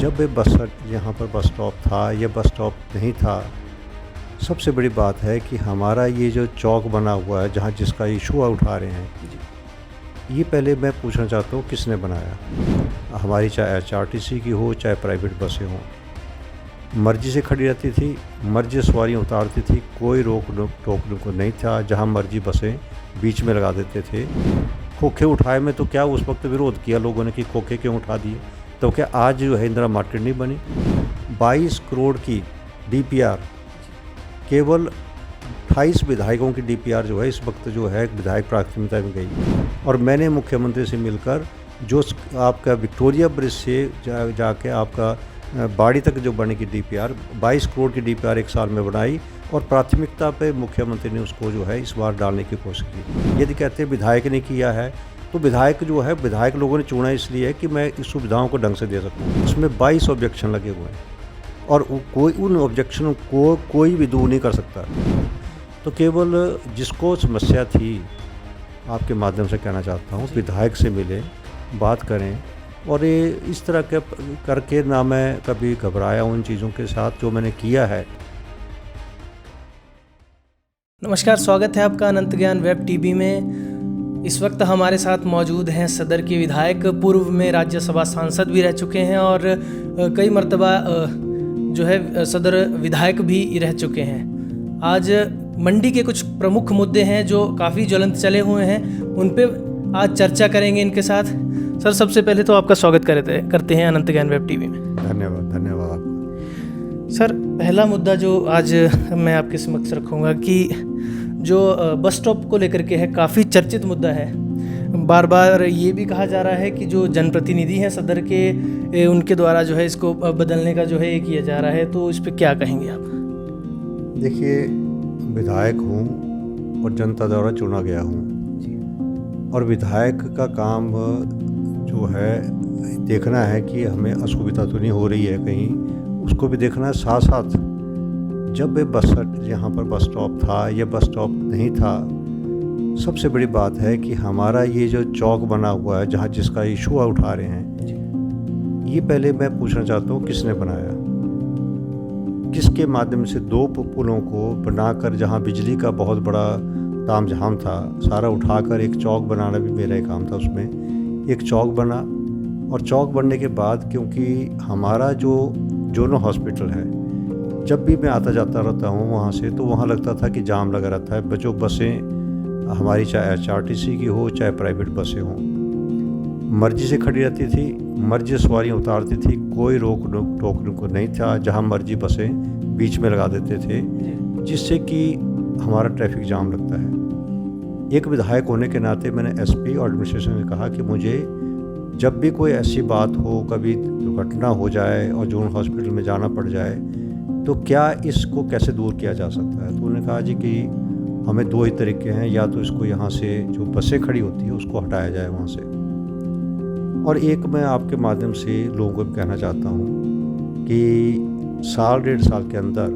जब ये बस यहाँ पर बस स्टॉप था, ये बस स्टॉप नहीं था, सबसे बड़ी बात है कि हमारा ये जो चौक बना हुआ है जहाँ जिसका इशू उठा रहे हैं, ये पहले मैं पूछना चाहता हूँ किसने बनाया। हमारी चाहे HRTC की हो चाहे प्राइवेट बसें हों, मर्ज़ी से खड़ी रहती थी, मर्ज़ी से सवारियाँ उतारती थी, कोई रोक टोकने को नहीं था। जहाँ मर्ज़ी बसें बीच में लगा देते थे। खोखे उठाए में तो क्या उस वक्त विरोध किया लोगों ने कि खोखे क्यों उठा दिए, तो क्या आज जो है इंदिरा मार्केट नहीं बनी। 22 करोड़ की DPR, केवल 28 विधायकों की DPR जो है इस वक्त जो है विधायक प्राथमिकता में गई। और मैंने मुख्यमंत्री से मिलकर जो आपका विक्टोरिया ब्रिज से जाके आपका बाड़ी तक जो बनेगी DPR, 22 करोड़ की DPR एक साल में बनाई और प्राथमिकता पे मुख्यमंत्री ने उसको जो है इस बार डालने की कोशिश की। यदि कहते हैं विधायक ने किया है, तो विधायक जो है विधायक लोगों ने चुना इसलिए है कि मैं इस सुविधाओं को ढंग से दे सकूँ। उसमें 22 ऑब्जेक्शन लगे हुए हैं और कोई उन ऑब्जेक्शनों को कोई भी दूर नहीं कर सकता। तो केवल जिसको समस्या थी, आपके माध्यम से कहना चाहता हूँ, विधायक से मिले, बात करें। और ये इस तरह के करके ना मैं कभी घबराया उन चीज़ों के साथ जो मैंने किया है। नमस्कार, स्वागत है आपका अनंत ज्ञान वेब टीवी में। इस वक्त हमारे साथ मौजूद हैं सदर के विधायक, पूर्व में राज्यसभा सांसद भी रह चुके हैं और कई मर्तबा जो है सदर विधायक भी रह चुके हैं। आज मंडी के कुछ प्रमुख मुद्दे हैं जो काफ़ी ज्वलंत चले हुए हैं, उन पे आज चर्चा करेंगे इनके साथ। सर, सबसे पहले तो आपका स्वागत करते हैं अनंत ज्ञान वेब टीवी में। धन्यवाद। सर, पहला मुद्दा जो आज मैं आपके समक्ष रखूँगा कि जो बस स्टॉप को लेकर के है, काफ़ी चर्चित मुद्दा है। बार बार ये भी कहा जा रहा है कि जो जनप्रतिनिधि हैं सदर के, उनके द्वारा जो है इसको बदलने का जो है ये किया जा रहा है, तो इस पर क्या कहेंगे आप? देखिए, विधायक हूँ और जनता द्वारा चुना गया हूँ, और विधायक का काम जो है देखना है कि हमें असुविधा तो नहीं हो रही है कहीं, उसको भी देखना है। साथ साथ जब ये बस यहाँ पर बस स्टॉप था, ये बस स्टॉप नहीं था, सबसे बड़ी बात है कि हमारा ये जो चौक बना हुआ है जहाँ जिसका इशू उठा रहे हैं, ये पहले मैं पूछना चाहता हूँ किसने बनाया, किसके माध्यम से 2 पुलों को बनाकर जहाँ बिजली का बहुत बड़ा तामझाम था, सारा उठाकर एक चौक बनाना भी मेरा एक काम था। उसमें एक चौक बना, और चौक बनने के बाद क्योंकि हमारा जो जोनो हॉस्पिटल है, जब भी मैं आता जाता रहता हूँ वहाँ से, तो वहाँ लगता था कि जाम लगा रहता है। जो बसें हमारी चाहे HRTC की हो चाहे प्राइवेट बसें हों, मर्ज़ी से खड़ी रहती थी, मर्ज़ी से सवारियाँ उतारती थी, कोई रोक टोकने को नहीं था। जहाँ मर्ज़ी बसें बीच में लगा देते थे, जिससे कि हमारा ट्रैफिक जाम लगता है। एक विधायक होने के नाते मैंने SP और एडमिनिस्ट्रेशन में कहा कि मुझे जब भी कोई ऐसी बात हो, कभी दुर्घटना हो जाए और जोन हॉस्पिटल में जाना पड़ जाए, तो क्या इसको कैसे दूर किया जा सकता है। तो उन्होंने कहा जी कि हमें 2 ही तरीके हैं, या तो इसको यहाँ से जो बसें खड़ी होती है उसको हटाया जाए वहाँ से, और एक मैं आपके माध्यम से लोगों को भी कहना चाहता हूँ कि साल 1.5 साल के अंदर,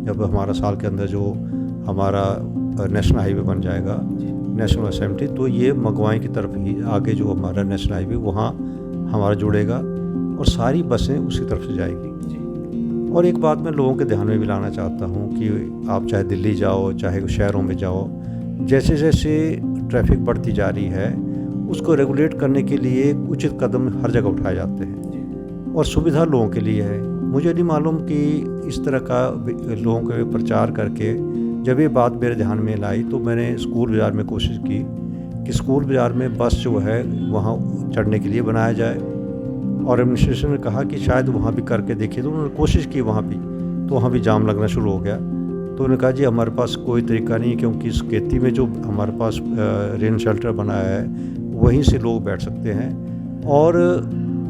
जब हमारा साल के अंदर जो हमारा नेशनल हाईवे बन जाएगा, नेशनल असेंबली, तो ये मगवाई की तरफ ही आगे जो हमारा नेशनल हाईवे वहाँ हमारा जुड़ेगा और सारी बसें उसी तरफ से जाएगी। और एक बात मैं लोगों के ध्यान में भी लाना चाहता हूँ कि आप चाहे दिल्ली जाओ चाहे शहरों में जाओ, जैसे जैसे ट्रैफिक बढ़ती जा रही है, उसको रेगुलेट करने के लिए उचित कदम हर जगह उठाए जाते हैं और सुविधा लोगों के लिए है। मुझे नहीं मालूम कि इस तरह का लोगों के प्रचार करके जब ये बात मेरे ध्यान में लाई, तो मैंने स्कूल बाज़ार में कोशिश की कि स्कूल बाज़ार में बस जो है वहाँ चढ़ने के लिए बनाया जाए, और एडमिनिस्ट्रेशन ने कहा कि शायद वहाँ भी करके देखिए। तो उन्होंने कोशिश की वहाँ भी, तो वहाँ भी जाम लगना शुरू हो गया। तो उन्होंने कहा जी हमारे पास कोई तरीका नहीं है, क्योंकि इस खेती में जो हमारे पास रेन शेल्टर बनाया है वहीं से लोग बैठ सकते हैं। और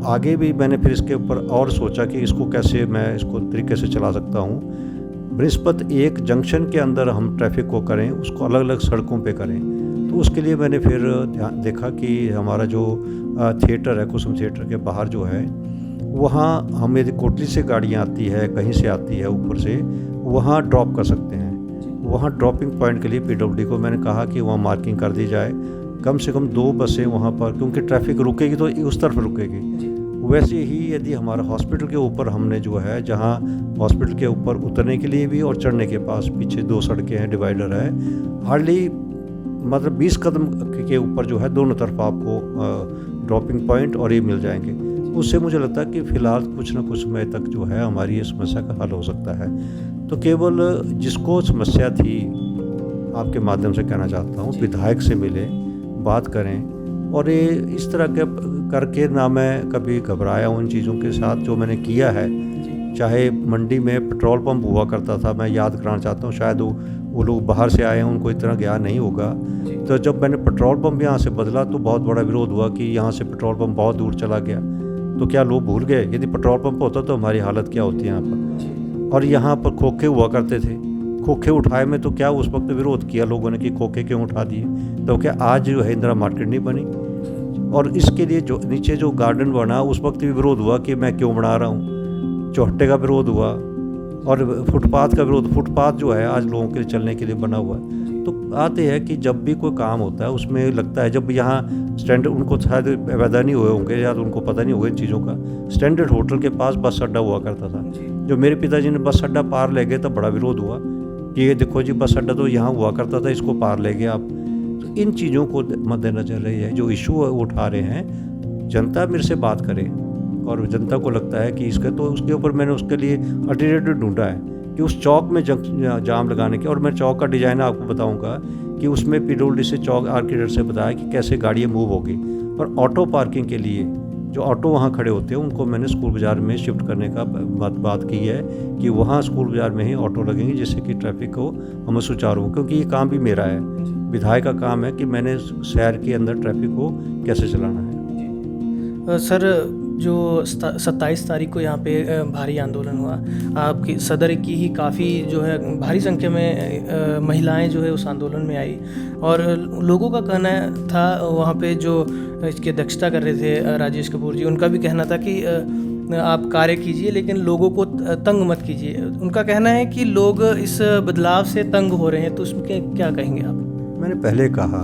आगे भी मैंने फिर इसके ऊपर और सोचा कि इसको कैसे मैं इसको तरीके से चला सकता हूँ। बृहस्पत एक जंक्शन के अंदर हम ट्रैफिक को करें, उसको अलग अलग सड़कों पे करें। तो उसके लिए मैंने फिर ध्यान देखा कि हमारा जो थिएटर है, कुसुम थिएटर के बाहर जो है, वहाँ हम यदि कोटली से गाड़ियाँ आती है, कहीं से आती है ऊपर से, वहाँ ड्रॉप कर सकते हैं। वहाँ ड्रॉपिंग पॉइंट के लिए PWD को मैंने कहा कि वहाँ मार्किंग कर दी जाए, कम से कम 2 बसें वहाँ पर, क्योंकि ट्रैफिक रुकेगी तो उस तरफ रुकेगी, वैसे ही यदि हमारा हॉस्पिटल के ऊपर हमने जो है, जहाँ हॉस्पिटल के ऊपर उतरने के लिए भी और चढ़ने के पास पीछे 2 सड़कें हैं, डिवाइडर है, हार्डली मतलब 20 कदम के ऊपर जो है दोनों तरफ आपको ड्रॉपिंग पॉइंट और ये मिल जाएंगे। उससे मुझे लगता है कि फ़िलहाल कुछ ना कुछ समय तक जो है हमारी ये समस्या का हल हो सकता है। तो केवल जिसको समस्या थी, आपके माध्यम से कहना चाहता हूँ, विधायक से मिले, बात करें। और ये इस तरह के करके ना मैं कभी घबराया उन चीज़ों के साथ जो मैंने किया है। चाहे मंडी में पेट्रोल पंप हुआ करता था, मैं याद कराना चाहता हूँ, शायद वो लोग बाहर से आए हैं, उनको इतना ज्ञान नहीं होगा। तो जब मैंने पेट्रोल पंप यहाँ से बदला तो बहुत बड़ा विरोध हुआ कि यहाँ से पेट्रोल पंप बहुत दूर चला गया। तो क्या लोग भूल गए, यदि पेट्रोल पंप होता तो हमारी हालत क्या होती है यहाँ पर। और यहाँ पर खोखे हुआ करते थे, खोखे उठाए में तो क्या उस वक्त विरोध किया लोगों ने कि खोखे क्यों उठा दिए। तो क्या आज जो है इंदिरा मार्केट नहीं बनी। और इसके लिए जो नीचे जो गार्डन बना उस वक्त भी विरोध हुआ कि मैं क्यों बना रहा हूँ। चौहट्टे का विरोध हुआ और फुटपाथ का विरोध। फुटपाथ जो है आज लोगों के लिए चलने के लिए बना हुआ है। तो आते हैं कि जब भी कोई काम होता है उसमें लगता है, जब यहाँ स्टैंडर्ड, उनको शायद पैदा नहीं हुए होंगे या तो उनको पता नहीं होगा इन चीज़ों का, स्टैंडर्ड होटल के पास बस अड्डा हुआ करता था। जो मेरे पिताजी ने बस अड्डा पार ले गए तब बड़ा विरोध हुआ कि ये देखो जी बस अड्डा तो यहाँ हुआ करता था, इसको पार ले गए आप। तो इन चीज़ों को मद्देनजर रही है, जो इशू उठा रहे हैं, जनता मेरे से बात करे और जनता को लगता है कि इसका, तो उसके ऊपर मैंने उसके लिए अल्टरनेटिव ढूंढा है कि उस चौक में जाम लगाने के। और मैं चौक का डिज़ाइन आपको बताऊंगा कि उसमें PWD से चौक आर्किटेक्ट से बताया कि कैसे गाड़ियाँ मूव होगी। और ऑटो पार्किंग के लिए जो ऑटो वहाँ खड़े होते हैं उनको मैंने स्कूल बाज़ार में शिफ्ट करने का बात की है कि वहाँ स्कूल बाज़ार में ही ऑटो लगेंगे, जिससे कि ट्रैफिक को हमें सुचारू हो। क्योंकि ये काम भी मेरा है, विधायक का काम है कि मैंने शहर के अंदर ट्रैफिक को कैसे चलाना है। सर, जो 27 तारीख को यहाँ पे भारी आंदोलन हुआ, आपकी सदर की ही काफ़ी जो है भारी संख्या में महिलाएं जो है उस आंदोलन में आई। और लोगों का कहना था, वहाँ पे जो इसकी अध्यक्षता कर रहे थे राजेश कपूर जी, उनका भी कहना था कि आप कार्य कीजिए लेकिन लोगों को तंग मत कीजिए। उनका कहना है कि लोग इस बदलाव से तंग हो रहे हैं, तो उसमें क्या कहेंगे आप? मैंने पहले कहा,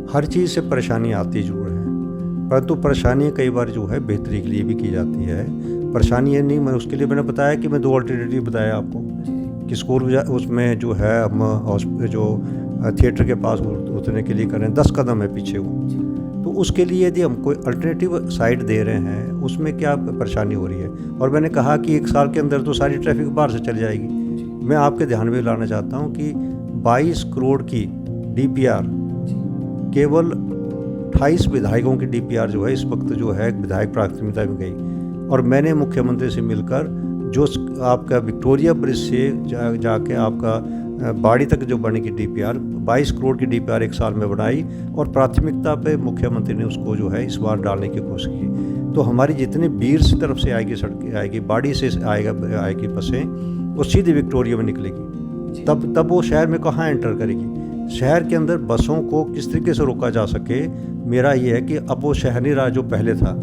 हर चीज़ से परेशानी आती जरूर है, परंतु परेशानी कई बार जो है बेहतरी के लिए भी की जाती है। परेशानी ये नहीं, मैं उसके लिए मैंने बताया कि मैं 2 अल्टरनेटिव बताया आपको कि स्कूल उसमें जो है हम जो थिएटर के पास उतरने के लिए करें 10 कदम है पीछे वो। तो उसके लिए यदि हम कोई अल्टरनेटिव साइड दे रहे हैं, उसमें क्या परेशानी हो रही है। और मैंने कहा कि 1 साल के अंदर तो सारी ट्रैफिक बाहर से चली जाएगी। मैं आपके ध्यान में लाना चाहता हूँ कि 22 करोड़ की DPR, केवल 28 विधायकों की DPR जो है इस वक्त जो है विधायक प्राथमिकता में गई। और मैंने मुख्यमंत्री से मिलकर जो आपका विक्टोरिया ब्रिज से जाके आपका बाड़ी तक जो बनेगी DPR, 22 करोड़ की DPR 1 साल में बनाई। और प्राथमिकता पे मुख्यमंत्री ने उसको जो है इस बार डालने की कोशिश की। तो हमारी जितनी बीर की तरफ से आएगी सड़कें, आएगी बाड़ी से आएगी बसें, वो सीधे विक्टोरिया में निकलेगी। तब वो शहर में कहाँ एंटर करेगी। शहर के अंदर बसों को किस तरीके से रोका जा सके, मेरा ये है कि अब वो शहर नहीं रहा जो पहले था।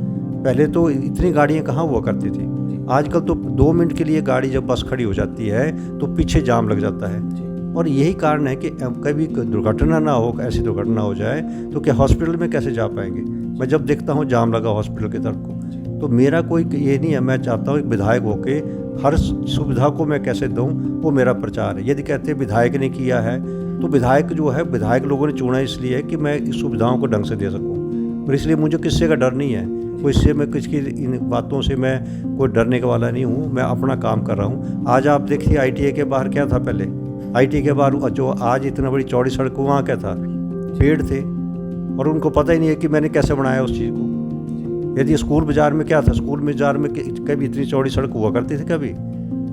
पहले तो इतनी गाड़ियाँ कहाँ हुआ करती थी। आजकल तो 2 मिनट के लिए गाड़ी जब बस खड़ी हो जाती है तो पीछे जाम लग जाता है। और यही कारण है कि कभी दुर्घटना ना हो, ऐसी दुर्घटना हो जाए तो क्या हॉस्पिटल में कैसे जा पाएंगे। मैं जब देखता हूँ जाम लगा हॉस्पिटल की तरफ को, तो मेरा कोई ये नहीं है। मैं चाहता हूँ एक विधायक होके हर सुविधा को मैं कैसे दूँ, वो मेरा प्रचार है। यदि कहते हैं विधायक ने किया है, तो विधायक जो है, विधायक लोगों ने चुना इसलिए है कि मैं इस सुविधाओं को ढंग से दे सकूँ। और इसलिए मुझे किसी का डर नहीं है, कोई इससे मैं किसी इन बातों से मैं कोई डरने वाला नहीं हूँ। मैं अपना काम कर रहा हूँ। आज आप देखिए ITA के बाहर क्या था पहले, ITA के बाहर जो आज इतना बड़ी चौड़ी सड़क, वहाँ क्या था, पेड़ थे। और उनको पता ही नहीं है कि मैंने कैसे बनाया उस चीज़ को। यदि स्कूल बाज़ार में क्या था, स्कूल बाज़ार में कभी इतनी चौड़ी सड़क हुआ करती थी कभी,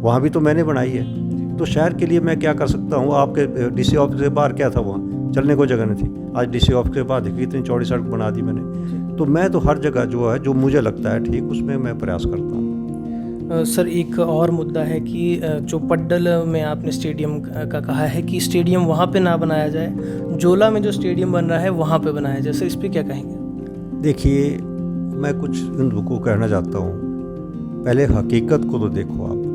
वहाँ भी तो मैंने बनाई है। तो शहर के लिए मैं क्या कर सकता हूँ। आपके DC ऑफिस के बाहर क्या था, वहाँ चलने को जगह नहीं थी। आज DC ऑफिस के बाहर देखिए इतनी चौड़ी सड़क बना दी मैंने। तो मैं तो हर जगह जो है, जो मुझे लगता है ठीक, उसमें मैं प्रयास करता हूँ। सर, एक और मुद्दा है कि जो पड्डल में आपने स्टेडियम का कहा है कि स्टेडियम वहाँ पे ना बनाया जाए, जोला में जो स्टेडियम बन रहा है वहाँ पे बनाया जाए। सर, इस पर क्या कहेंगे? देखिए, मैं कुछ को कहना चाहता हूँ। पहले हकीकत को तो देखो आप।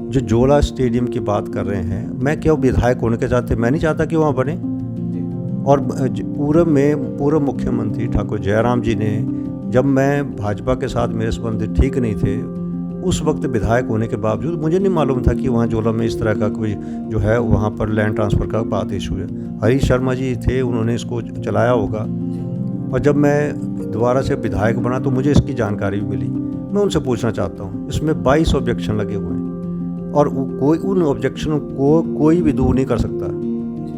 जो जोला स्टेडियम की बात कर रहे हैं, मैं क्यों विधायक होने के चाहते, मैं नहीं चाहता कि वहाँ बने। और पूर्व मुख्यमंत्री ठाकुर जयराम जी ने जब मैं भाजपा के साथ मेरे संबंध ठीक नहीं थे, उस वक्त विधायक होने के बावजूद मुझे नहीं मालूम था कि वहाँ जोला में इस तरह का कोई जो है वहाँ पर लैंड ट्रांसफ़र का बात इशू है। हरीश शर्मा जी थे, उन्होंने इसको चलाया होगा, और जब मैं दोबारा से विधायक बना तो मुझे इसकी जानकारी भी मिली। मैं उनसे पूछना चाहता हूँ, इसमें 22 ऑब्जेक्शन लगे हुए हैं और कोई उन ऑब्जेक्शनों को कोई भी दूर नहीं कर सकता।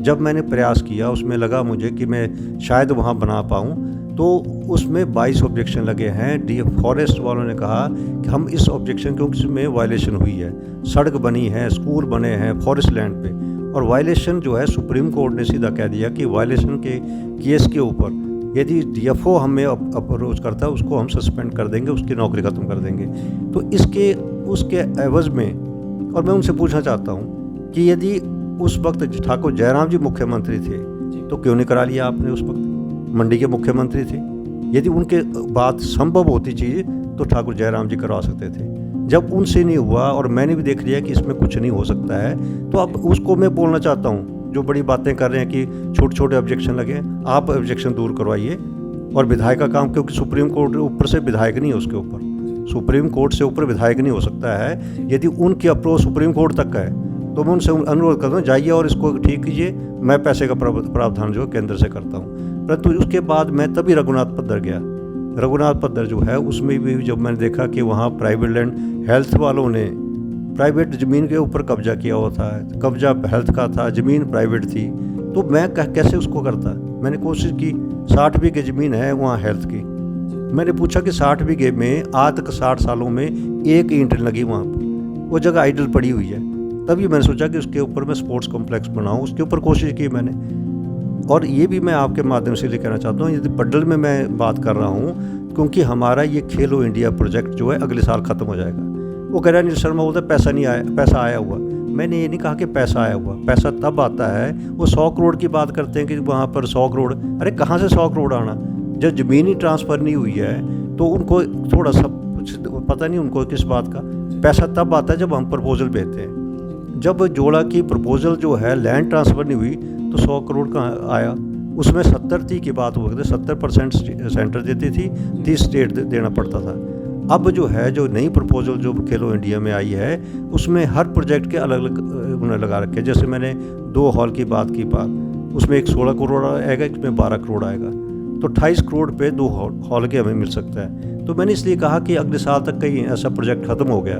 जब मैंने प्रयास किया, उसमें लगा मुझे कि मैं शायद वहाँ बना पाऊँ, तो उसमें 22 ऑब्जेक्शन लगे हैं। फॉरेस्ट वालों ने कहा कि हम इस ऑब्जेक्शन क्योंकि इसमें वायलेशन हुई है, सड़क बनी है, स्कूल बने हैं फॉरेस्ट लैंड पे, और वायलेशन जो है सुप्रीम कोर्ट ने सीधा कह दिया कि वायलेशन के केस के ऊपर यदि DFO हमें अप्रोच करता है उसको हम सस्पेंड कर देंगे, उसकी नौकरी ख़त्म कर देंगे। तो उसके एवज़ में, और मैं उनसे पूछना चाहता हूँ कि यदि उस वक्त ठाकुर जयराम जी मुख्यमंत्री थे तो क्यों नहीं करा लिया आपने? उस वक्त मंडी के मुख्यमंत्री थे, यदि उनके बात संभव होती चीज़ तो ठाकुर जयराम जी करवा सकते थे। जब उनसे नहीं हुआ और मैंने भी देख लिया कि इसमें कुछ नहीं हो सकता है, तो अब उसको मैं बोलना चाहता हूँ जो बड़ी बातें कर रहे हैं कि छोटे छोटे ऑब्जेक्शन लगे, आप ऑब्जेक्शन दूर करवाइए। और विधायक का काम, क्योंकि सुप्रीम कोर्ट ऊपर से विधायक नहीं है, उसके ऊपर सुप्रीम कोर्ट से ऊपर विधायक नहीं हो सकता है। यदि उनकी अप्रोच सुप्रीम कोर्ट तक है तो मैं उनसे अनुरोध करता हूँ, जाइए और इसको ठीक कीजिए। मैं पैसे का प्रावधान जो केंद्र से करता हूँ। परंतु उसके बाद मैं तभी रघुनाथ पद्धर गया। रघुनाथ पद्धर जो है उसमें भी जब मैंने देखा कि वहाँ प्राइवेट लैंड, हेल्थ वालों ने प्राइवेट ज़मीन के ऊपर कब्जा किया हुआ था, कब्जा हेल्थ का था, ज़मीन प्राइवेट थी, तो मैं कैसे उसको करता? मैंने कोशिश की, 60 बीघे ज़मीन है वहाँ हेल्थ की। मैंने पूछा कि 60 बीघे में आज तक 60 सालों में एक ईंट लगी वहाँ पर, वो जगह आइडल पड़ी हुई है। तभी मैंने सोचा कि उसके ऊपर मैं स्पोर्ट्स कॉम्प्लेक्स बनाऊँ, उसके ऊपर कोशिश की मैंने। और ये भी मैं आपके माध्यम से ये कहना चाहता हूँ, यदि पड्डल में मैं बात कर रहा हूँ, क्योंकि हमारा ये खेलो इंडिया प्रोजेक्ट जो है अगले साल ख़त्म हो जाएगा। वो कह रहा है, नीरज शर्मा बोलता है पैसा नहीं आया, पैसा आया हुआ। मैंने ये नहीं कहा कि पैसा आया हुआ, पैसा तब आता है, वो 100 करोड़ की बात करते हैं कि वहाँ पर 100 करोड़, अरे कहाँ से 100 करोड़ आना? जब ज़मीन ही ट्रांसफ़र नहीं हुई है तो उनको थोड़ा सा पता नहीं उनको किस बात का। पैसा तब आता है जब हम प्रपोजल भेजते हैं। जब जोड़ा की प्रपोजल जो है लैंड ट्रांसफ़र नहीं हुई तो 100 करोड़ का आया। उसमें 70-30 की बात हुआ करती, 70% सेंटर देती थी, 30 स्टेट देना पड़ता था। अब जो है, जो नई प्रपोजल जो खेलो इंडिया में आई है, उसमें हर प्रोजेक्ट के अलग अलग उन्होंने लगा रखे। जैसे मैंने 2 हॉल की बात की उसमें एक 16 करोड़ आएगा, इसमें 12 करोड़ आएगा, तो 28 करोड़ पे 2 हॉल के हमें मिल सकता है। तो मैंने इसलिए कहा कि अगले साल तक कहीं ऐसा प्रोजेक्ट ख़त्म हो गया,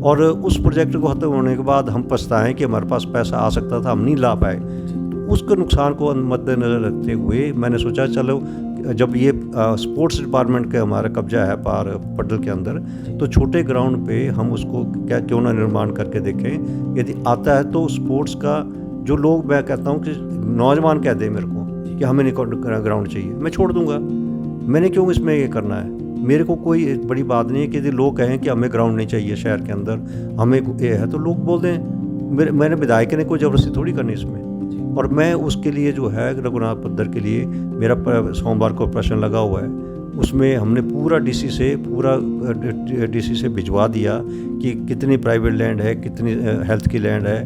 और उस प्रोजेक्ट को ख़त्म होने के बाद हम पछताएं कि हमारे पास पैसा आ सकता था, हम नहीं ला पाए। उसके नुकसान को मद्देनज़र रखते हुए मैंने सोचा चलो, जब ये स्पोर्ट्स डिपार्टमेंट का हमारा कब्जा है पड्डल के अंदर, तो छोटे ग्राउंड पे हम उसको क्यों ना निर्माण करके देखें। यदि आता है तो स्पोर्ट्स का जो लोग, मैं कहता हूँ कि नौजवान कह दे मेरे को कि हमें नहीं ग्राउंड चाहिए, मैं छोड़ दूँगा। मैंने क्यों इसमें ये करना है? मेरे को कोई बड़ी बात नहीं है कि यदि लोग कहें कि हमें ग्राउंड नहीं चाहिए शहर के अंदर, हमें ये है, तो लोग बोल दें। मैंने विधायक ने कोई ज़बरदस्ती थोड़ी करनी इसमें। और मैं उसके लिए जो है रघुनाथ पद्धर के लिए मेरा सोमवार को प्रश्न लगा हुआ है, उसमें हमने पूरा डीसी से भिजवा दिया कि कितनी प्राइवेट लैंड है, कितनी हेल्थ की लैंड है,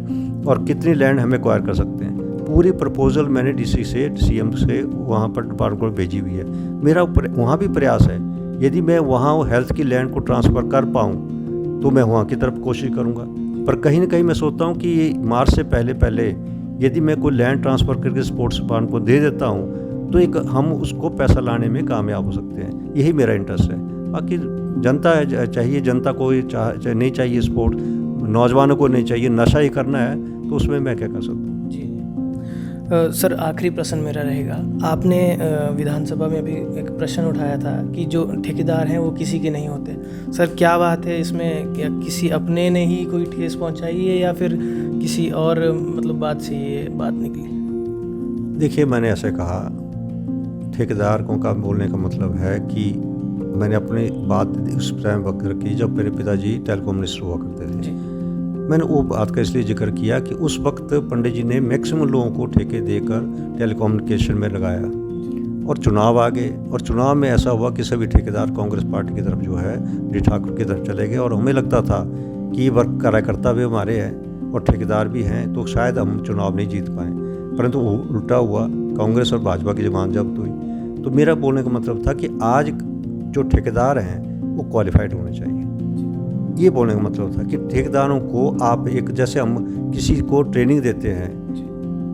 और कितनी लैंड हमें एक्वायर कर सकते हैं। पूरी प्रपोजल मैंने डीसी से, सीएम से वहाँ पर डिपार्टमेंट को भेजी हुई है। मेरा वहाँ भी प्रयास है, यदि मैं वहाँ हेल्थ की लैंड को ट्रांसफ़र कर पाऊँ तो मैं वहाँ की तरफ कोशिश करूँगा। पर कहीं ना कहीं मैं सोचता हूँ कि मार्च से पहले यदि मैं कोई लैंड ट्रांसफ़र करके स्पोर्ट्स डिपार्टमेंट को दे देता हूँ तो एक हम उसको पैसा लाने में कामयाब हो सकते हैं। यही मेरा इंटरेस्ट है। बाकी जनता है, चाहिए जनता को नहीं चाहिए स्पोर्ट, नौजवानों को नहीं चाहिए, नशा ही करना है, तो उसमें मैं क्या कर सकता हूँ? सर, आखिरी प्रश्न मेरा रहेगा। आपने विधानसभा में अभी एक प्रश्न उठाया था कि जो ठेकेदार हैं वो किसी के नहीं होते। सर, क्या बात है इसमें? क्या किसी अपने ने ही कोई ठेस पहुंचाई है या फिर किसी और मतलब बात से ये बात निकली? देखिए, मैंने ऐसे कहा, ठेकेदार को का बोलने का मतलब है कि मैंने अपनी बात उस टाइम वक्त रखी जब मेरे पिताजी टेलीकॉम मिनिस्टर हुआ करते थे। मैंने वो बात का इसलिए जिक्र किया कि उस वक्त पंडित जी ने मैक्सिमम लोगों को ठेके देकर टेलीकम्युनिकेशन में लगाया, और चुनाव आ गए, और चुनाव में ऐसा हुआ कि सभी ठेकेदार कांग्रेस पार्टी की तरफ जो है डी ठाकुर की तरफ चले गए, और हमें लगता था कि ये वर्क कार्यकर्ता भी हमारे हैं और ठेकेदार भी हैं, तो शायद हम चुनाव नहीं जीत पाएँ। परंतु उल्टा हुआ, कांग्रेस और भाजपा की जमात जब्त हुई। तो मेरा बोलने का मतलब था कि आज जो ठेकेदार हैं वो क्वालिफाइड होने चाहिए। ये बोलने का मतलब था कि ठेकेदारों को आप एक, जैसे हम किसी को ट्रेनिंग देते हैं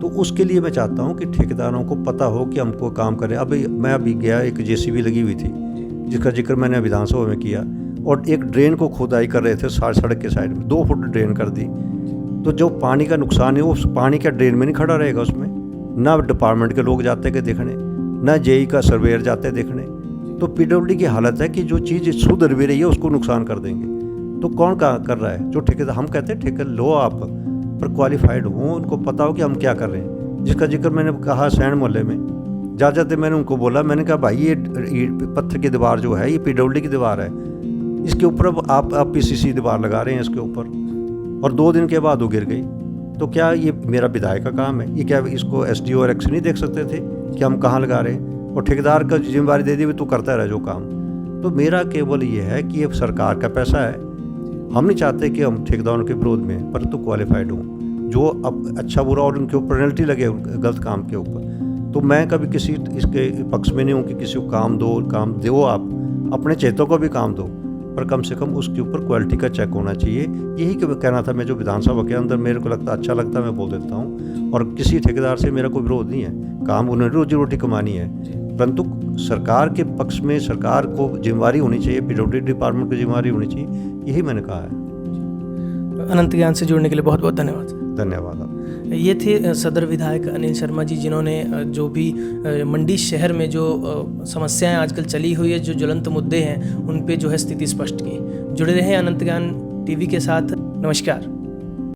तो उसके लिए मैं चाहता हूँ कि ठेकेदारों को पता हो कि हमको काम करें। मैं अभी गया, एक जेसीबी लगी हुई थी जिसका जिक्र मैंने विधानसभा में किया, और एक ड्रेन को खोदाई कर रहे थे सड़क के साइड में, 2 फुट ड्रेन कर दी। तो जो पानी का नुकसान है वो पानी का ड्रेन में नहीं खड़ा रहेगा, उसमें ना डिपार्टमेंट के लोग जाते हैं देखने, ना जेई का सर्वेयर जाते हैं देखने। तो पीडब्ल्यूडी की हालत है कि जो चीज़ शुद्ध भी रही है उसको नुकसान कर देंगे। तो कौन कर रहा है? जो ठेकेदार। हम कहते हैं ठेका लो आप, पर क्वालिफाइड हो, उनको पता हो कि हम क्या कर रहे हैं। जिसका जिक्र मैंने कहा सैंड मोहल्ले में जाते मैंने उनको बोला, मैंने कहा भाई ये पत्थर की दीवार जो है ये पीडब्ल्यूडी की दीवार है, इसके ऊपर अब आप पीसीसी दीवार लगा रहे हैं इसके ऊपर, और 2 दिन के बाद वो गिर गई। तो क्या ये मेरा विधायक का काम है? ये क्या इसको एसडीओ और एक्स नहीं देख सकते थे कि हम कहाँ लगा रहे हैं? और ठेकेदार का जिम्मेदारी दे दी, तू करता रहे जो काम। तो मेरा केवल ये है कि ये सरकार का पैसा है, हम नहीं चाहते कि हम ठेकेदारों के विरोध में, परंतु क्वालिफाइड हों, जो अब अच्छा बुरा और उनके ऊपर पेनल्टी लगे गलत काम के ऊपर। तो मैं कभी किसी इसके पक्ष में नहीं हूँ कि किसी को काम दो आप अपने चेतों को भी काम दो, पर कम से कम उसके ऊपर क्वालिटी का चेक होना चाहिए। यही कहना था। मैं जो विधानसभा के अंदर मेरे को लगता अच्छा लगता मैं बोल देता हूँ, और किसी ठेकेदार से मेरा कोई विरोध नहीं है, काम उन्हें रोजी रोटी कमानी है, परंतु सरकार के पक्ष में सरकार को जिम्मेवारी होनी चाहिए, पीडब्ल्यूडी डिपार्टमेंट की जिम्मेवारी होनी चाहिए, यही मैंने कहा है। अनंत ज्ञान से जुड़ने के लिए बहुत बहुत धन्यवाद। धन्यवाद। ये थे सदर विधायक अनिल शर्मा जी, जिन्होंने जो भी मंडी शहर में जो समस्याएं आजकल चली हुई है, जो ज्वलंत मुद्दे हैं, उन पे जो है स्थिति स्पष्ट की। जुड़े रहें अनंत ज्ञान टीवी के साथ। नमस्कार।